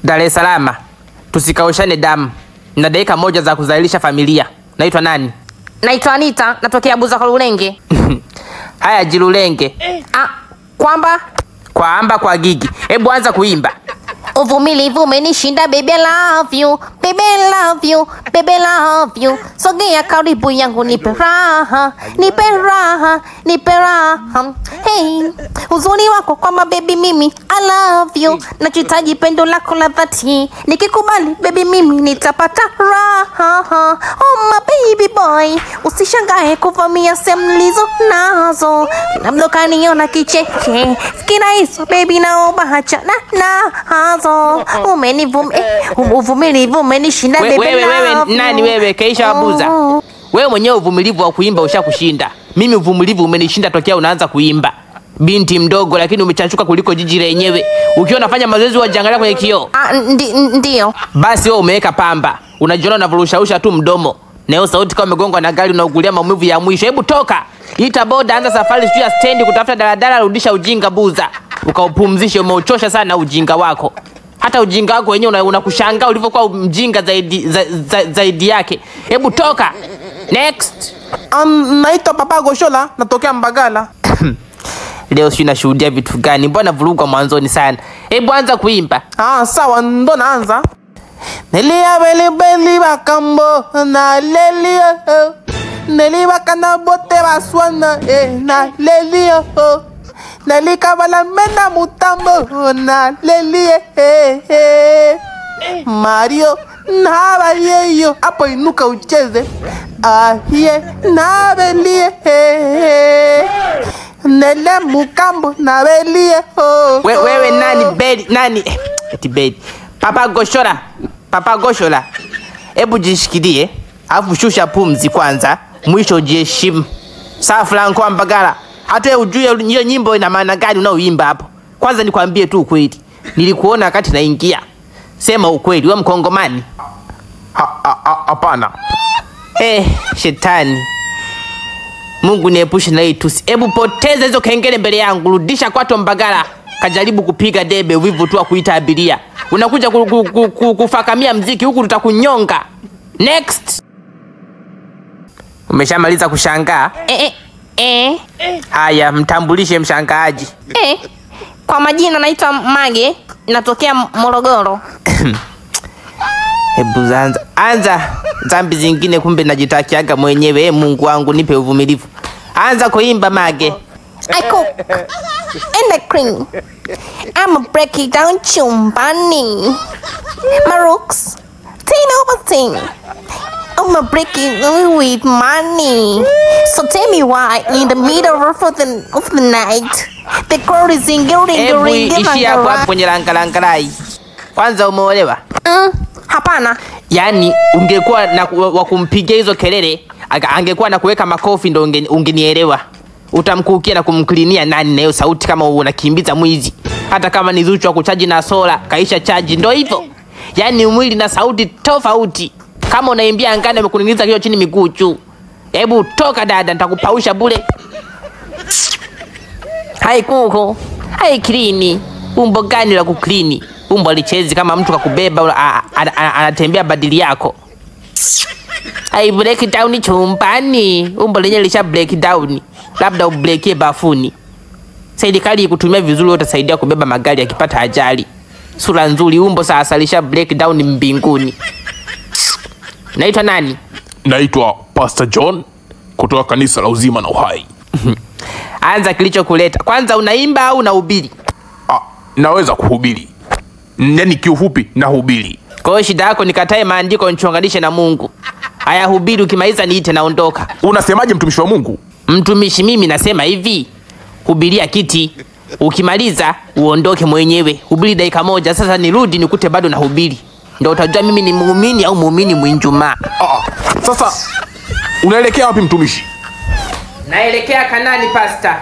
Dar es Salaam. Tusikaushane damu. Na dakika moja za kuzalisha familia. Naitwa nani? Naitwa Anita, natokea Buza kwa Lulenge. Haya Jirulenge. Kwamba kwa gigi. Hebu anza kuimba. Uvumilivu umenishinda, baby I love you, baby I love you, baby I love you. Sogea karibu yangu nipe raha, nipe raha, nipe raha. Hey, uzuri wako kwamba baby mimi I love you. Nachitaji pendo lako la dhati. Nikikubali baby mimi nitapata raha. Oh my baby boy, usishangae kuvamia sehemu nilizo nazo. Labda kaniona kicheke. Sikina hizo baby naomba hachana nazo. Uvumilivu umenishinda baby. Wewe nani wewe? Keisha Wabuza. Wewe mwenyewe uvumilivu wa kuimba ushakushinda. Mimi uvumilivu umenishinda tokea unaanza kuimba. Binti mdogo lakini umechachuka kuliko jiji lenyewe. Ukiwa unafanya mazoezi wajiangalia kwenye kioo. Ndio. Basi wewe umeweka pamba. Unajiona unavurushausha tu mdomo. Na hiyo sauti kama umegongwa na gari unaugulia maumivu ya mwisho. Hebu toka. Ita boda, anza safari sio ya stendi kutafuta daladala, rudisha ujinga Buza. Ukaupumzishe, umeuchosha sana ujinga wako. Hata ujinga wako wenyewe unakushangaa ulivyokuwa mjinga zaidi yake. Hebu toka. Next. Naitwa Papa Goshola, natokea Mbagala. Leo si nashuhudia vitu gani? Mbona vurugwa mwanzoni sana? Hebu anza kuimba. Sawa, ndo naanza. Nelia beli bakambo na lelio. Nelia kana bote baswana na lelio. Nelika bala mena mutambo na lelie. Mario na bayeyo hapo inuka ucheze. Ahie na belie. Nele mukambo na belie. Wewe nani bedi nani? Eti bedi. Papa Goshola. Hebu jishikilie, afu shusha pumzi kwanza, mwisho jiheshimu. Sawa Franco wa Mbagala. Hata ujue hiyo nyimbo ina maana gani unaoimba hapo. Kwanza nikwambie tu ukweli. Nilikuona wakati naingia. Sema ukweli, wewe Mkongomani? Hapana. Shetani. Mungu niepushe na hii tusi. Hebu poteza hizo kengele mbele yangu, rudisha kwato Mbagala. Kajaribu kupiga debe wivu tu kuita abiria. Unakuja kufakamia mziki huku tutakunyonga. Next. Umeshamaliza kushangaa? Haya, mtambulishe mshangaaji. Kwa majina naitwa Mage, natokea Morogoro. Hebu anza dhambi zingine kumbe najitakiaga mwenyewe. Mungu wangu nipe uvumilivu. Anza kuimba Mage. I cook and I clean. I'ma break it down chumbani. Marooks, thing. I'ma break it with money. So tell me why in the middle of the night the girl is ring. Ishi hapo kwenye langalangalai. Kwanza umeolewa? Hapana. Yani ungekuwa na wakumpigia hizo kelele, angekuwa na kuweka makofi ndo ungenielewa. Utamkukia na kumklinia nani na hiyo sauti kama unakimbiza mwizi. Hata kama ni Zuchu wa kuchaji na sola, kaisha chaji ndo hivyo. Yani mwili na sauti tofauti. Kama unaimbia angani umekuning'iza kichwa chini miguu juu. Hebu toka dada, nitakupausha bure. Hai kuko. Hai klini. Umbo gani la kuklini? Umbo lichezi kama mtu kakubeba anatembea badili yako. Hai break down chumbani. Umbo lenye lisha break down. Labda ubreakie bafuni. Serikali ikutumia vizuri utasaidia kubeba magari yakipata ajali. Sura nzuri, umbo sasa lisha break down mbinguni. Naitwa nani? Naitwa Pastor John kutoka kanisa la Uzima na Uhai. Anza kilichokuleta. Kwanza unaimba au unahubiri? Naweza kuhubiri. Nani kiufupi nahubiri. Kwa hiyo shida yako nikatae maandiko nichonganishe na Mungu. Haya hubiri, ukimaliza niite naondoka. Unasemaje mtumishi wa Mungu? Mtumishi mimi nasema hivi. Hubiria kiti. Ukimaliza uondoke mwenyewe. Hubiri dakika moja, sasa nirudi nikute bado nahubiri. Ndio utajua mimi ni muumini au muumini mwinjuma. Sasa unaelekea wapi mtumishi? Naelekea Kanani pastor.